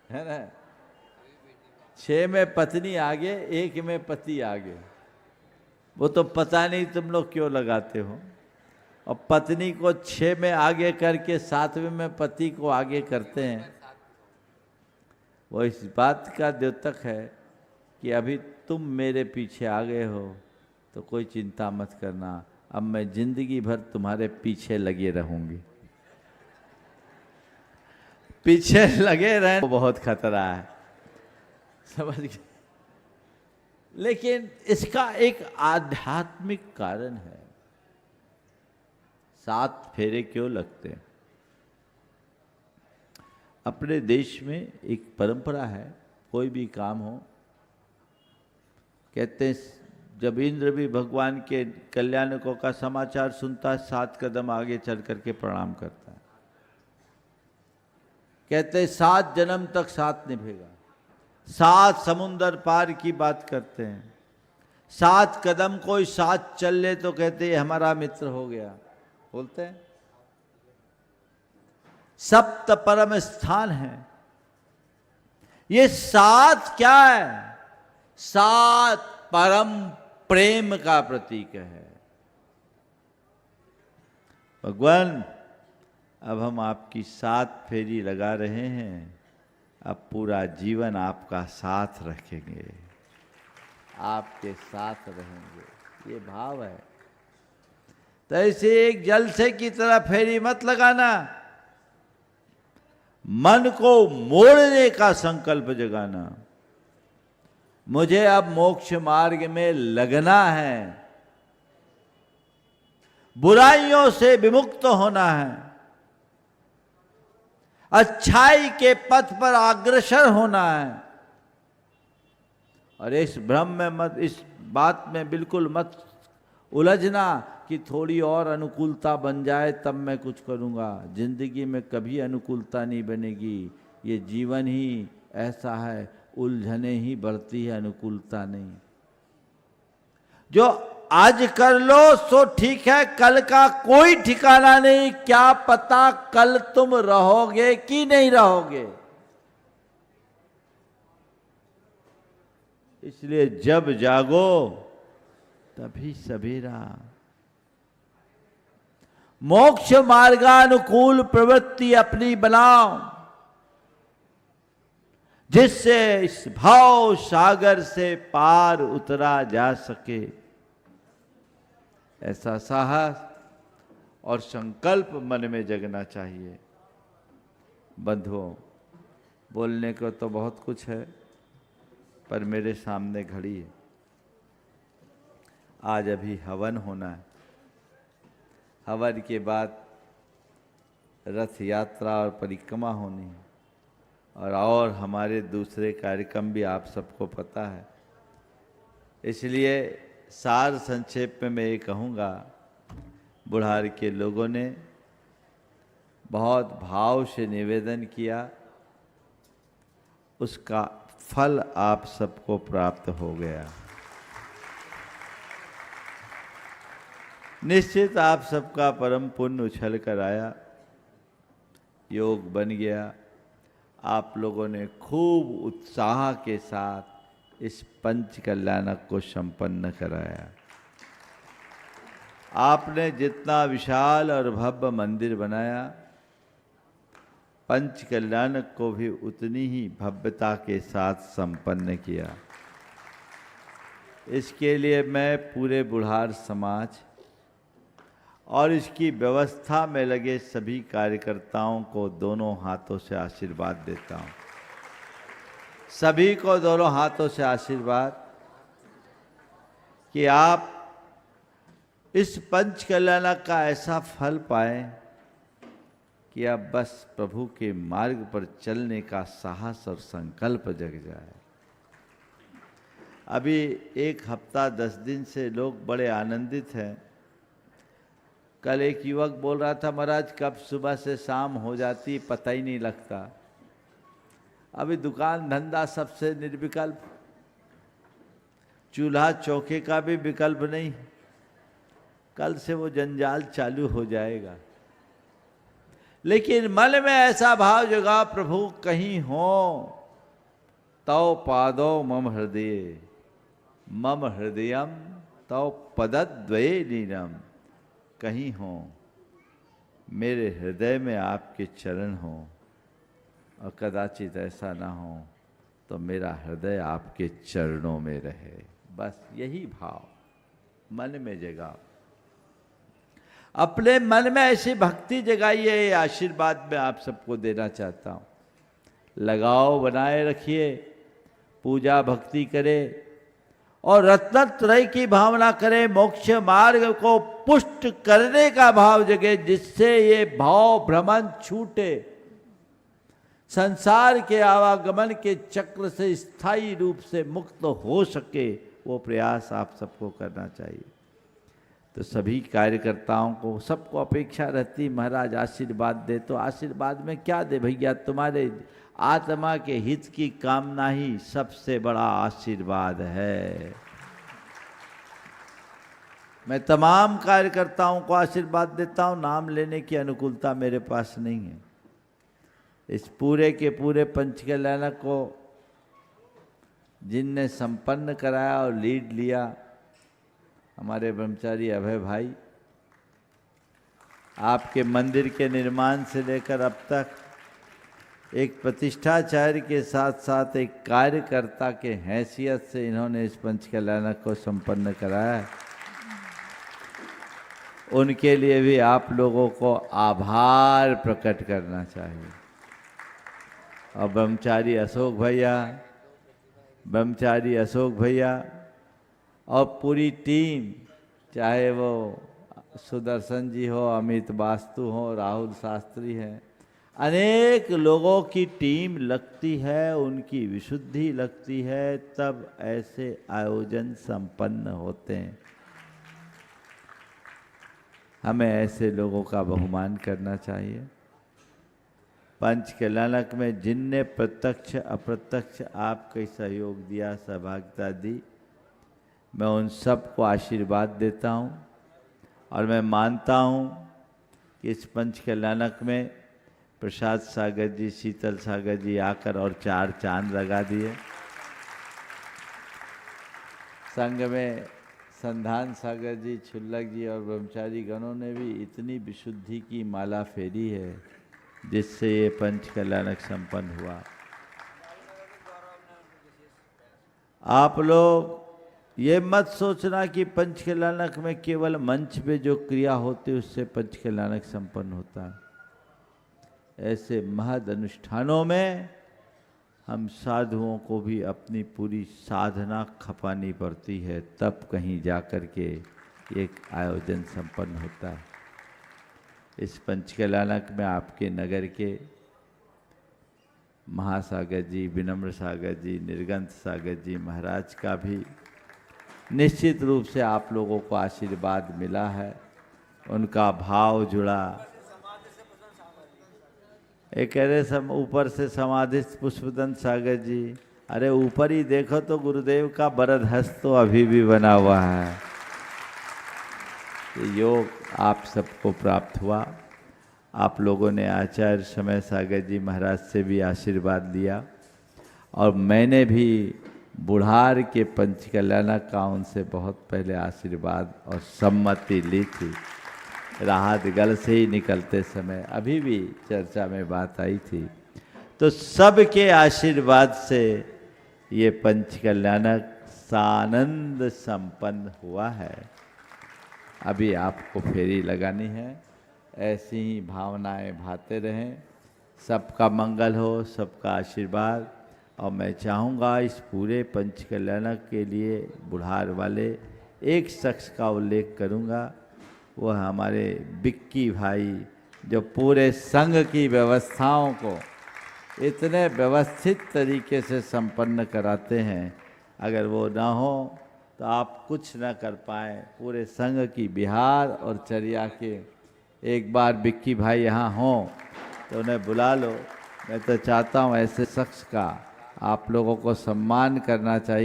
है ना। 6 में पत्नी आगे, 1 में पति आगे। वो तो पता नहीं तुम लोग क्यों लगाते हो। और पत्नी को 6 में आगे करके 7वें में पति को आगे करते हैं। वो इस बात का द्योतक है कि अभी तुम मेरे पीछे आ गए हो तो कोई चिंता मत करना, अब मैं जिंदगी भर तुम्हारे पीछे लगे रहूंगी। पीछे लगे रहने बहुत खतरा है, समझ गए। लेकिन इसका एक आध्यात्मिक कारण है। 7 फेरे क्यों लगते हैं? अपने देश में एक परंपरा है, कोई भी काम हो, कहते हैं जब इंद्र भी भगवान के कल्याणकों का समाचार सुनता है 7 कदम आगे चल करके प्रणाम करता है। कहते हैं 7 जन्म तक साथ निभेगा। 7 समुंदर पार की बात करते हैं। 7 कदम कोई साथ चल ले तो कहते हैं हमारा मित्र हो गया, बोलते हैं। सप्त परम स्थान है। ये 7 क्या है? 7 परम प्रेम का प्रतीक है। भगवान, अब हम आपकी 7 फेरी लगा रहे हैं, अब पूरा जीवन आपका साथ रखेंगे, आपके साथ रहेंगे, ये भाव है। तो ऐसे एक जलसे की तरह फेरी मत लगाना, मन को मोड़ने का संकल्प जगाना। मुझे अब मोक्ष मार्ग में लगना है, बुराइयों से विमुक्त होना है, अच्छाई के पथ पर अग्रसर होना है। और इस भ्रम में मत, इस बात में बिल्कुल मत उलझना कि थोड़ी और अनुकूलता बन जाए तब मैं कुछ करूँगा। जिंदगी में कभी अनुकूलता नहीं बनेगी। ये जीवन ही ऐसा है, उलझने ही बढ़ती है, अनुकूलता नहीं। जो आज कर लो सो ठीक है, कल का कोई ठिकाना नहीं, क्या पता कल तुम रहोगे कि नहीं रहोगे। इसलिए जब जागो तभी सवेरा। मोक्ष मार्गानुकूल प्रवृत्ति अपनी बनाओ, जिससे इस भाव सागर से पार उतरा जा सके। ऐसा साहस और संकल्प मन में जगना चाहिए। बंधुओं, बोलने को तो बहुत कुछ है, पर मेरे सामने घड़ी है। आज अभी हवन होना है। हवन के बाद रथ यात्रा और परिक्रमा होनी है, और हमारे दूसरे कार्यक्रम भी आप सबको पता है। इसलिए सार संक्षेप में मैं ये कहूँगा, बुढ़ार के लोगों ने बहुत भाव से निवेदन किया, उसका फल आप सबको प्राप्त हो गया। निश्चित आप सबका परम पुण्य उछल कर आया, योग बन गया। आप लोगों ने खूब उत्साह के साथ इस पंच कल्याणक को संपन्न कराया। आपने जितना विशाल और भव्य मंदिर बनाया, पंच कल्याणक को भी उतनी ही भव्यता के साथ संपन्न किया। इसके लिए मैं पूरे बुढ़ार समाज और इसकी व्यवस्था में लगे सभी कार्यकर्ताओं को दोनों हाथों से आशीर्वाद देता हूँ। सभी को दोनों हाथों से आशीर्वाद कि आप इस पंच कल्याणक का ऐसा फल पाएं कि अब बस प्रभु के मार्ग पर चलने का साहस और संकल्प जग जाए। अभी 1 हफ्ता 10 दिन से लोग बड़े आनंदित हैं। कल एक युवक बोल रहा था, महाराज कब सुबह से शाम हो जाती पता ही नहीं लगता। अभी दुकान धंधा सबसे निर्विकल्प, चूल्हा चौके का भी विकल्प नहीं। कल से वो जंजाल चालू हो जाएगा। लेकिन मन में ऐसा भाव जगा प्रभु कहीं हो, तव पादो मम हृदय, मम हृदयम तव पदद्वये लीनम। कहीं हो मेरे हृदय में आपके चरण हो, और कदाचित ऐसा ना हो तो मेरा हृदय आपके चरणों में रहे। बस यही भाव मन में जगा। अपने मन में ऐसी भक्ति जगाइए, ये आशीर्वाद मैं आप सबको देना चाहता हूँ। लगाव बनाए रखिए, पूजा भक्ति करें और रत्नत्रय की भावना करें। मोक्ष मार्ग को पुष्ट करने का भाव जगे, जिससे ये भाव भ्रमण छूटे, संसार के आवागमन के चक्र से स्थायी रूप से मुक्त हो सके, वो प्रयास आप सबको करना चाहिए। तो सभी कार्यकर्ताओं को, सबको अपेक्षा रहती महाराज आशीर्वाद दे। तो आशीर्वाद में क्या दे भैया, तुम्हारे आत्मा के हित की कामना ही सबसे बड़ा आशीर्वाद है। मैं तमाम कार्यकर्ताओं को आशीर्वाद देता हूं, नाम लेने की अनुकूलता मेरे पास नहीं है। इस पूरे के पूरे पंचकल्याण को जिनने संपन्न कराया और लीड लिया, हमारे ब्रह्मचारी अभय भाई, आपके मंदिर के निर्माण से लेकर अब तक एक प्रतिष्ठाचार्य के साथ साथ एक कार्यकर्ता के हैसियत से इन्होंने इस पंचकल्याण को संपन्न कराया है। उनके लिए भी आप लोगों को आभार प्रकट करना चाहिए। और ब्रह्मचारी अशोक भैया और पूरी टीम, चाहे वो सुदर्शन जी हो, अमित वास्तु हो, राहुल शास्त्री हैं, अनेक लोगों की टीम लगती है, उनकी विशुद्धि लगती है, तब ऐसे आयोजन संपन्न होते हैं। हमें ऐसे लोगों का बहुमान करना चाहिए। पंचकल्याणक में जिनने प्रत्यक्ष अप्रत्यक्ष आपके सहयोग दिया, सहभागिता दी, मैं उन सबको आशीर्वाद देता हूं। और मैं मानता हूं कि इस पंचकल्याणक में प्रसाद सागर जी, शीतल सागर जी आकर और 4 चांद लगा दिए। संघ में संधान सागर जी, छुल्लक जी और ब्रह्मचारी गणों ने भी इतनी विशुद्धि की माला फेरी है, जिससे ये पंचकल्याणक संपन्न हुआ। आप लोग ये मत सोचना कि पंचकल्याणक में केवल मंच पे जो क्रिया होती है उससे पंचकल्याणक संपन्न होता है। ऐसे महद अनुष्ठानों में हम साधुओं को भी अपनी पूरी साधना खपानी पड़ती है, तब कहीं जाकर के एक आयोजन संपन्न होता है। इस पंचकल्याणक में आपके नगर के महासागर जी, विनम्र सागर जी, निर्गंत सागर जी महाराज का भी निश्चित रूप से आप लोगों को आशीर्वाद मिला है, उनका भाव जुड़ा। एक कह रहे सब ऊपर से समाधिस्थ पुष्पदंत सागर जी, अरे ऊपर ही देखो तो गुरुदेव का वरद हस्त तो अभी भी बना हुआ है। ये योग आप सबको प्राप्त हुआ। आप लोगों ने आचार्य समय सागर जी महाराज से भी आशीर्वाद लिया, और मैंने भी बुढ़ार के पंचकल्याणक का उनसे बहुत पहले आशीर्वाद और सम्मति ली थी। राहत गल से ही निकलते समय अभी भी चर्चा में बात आई थी। तो सबके आशीर्वाद से ये पंचकल्याणक सानंद संपन्न हुआ है। अभी आपको फेरी लगानी है, ऐसी ही भावनाएं भाते रहें। सबका मंगल हो, सबका आशीर्वाद। और मैं चाहूँगा इस पूरे पंचकल्याणक के लिए बुढ़ार वाले एक शख्स का उल्लेख करूँगा, वो हमारे बिक्की भाई, जो पूरे संघ की व्यवस्थाओं को इतने व्यवस्थित तरीके से संपन्न कराते हैं। अगर वो ना हो तो आप कुछ न कर पाएँ। पूरे संघ की बिहार और चर्या के एक बार बिक्की भाई यहाँ हों तो उन्हें बुला लो। मैं तो चाहता हूँ ऐसे शख्स का आप लोगों को सम्मान करना चाहिए।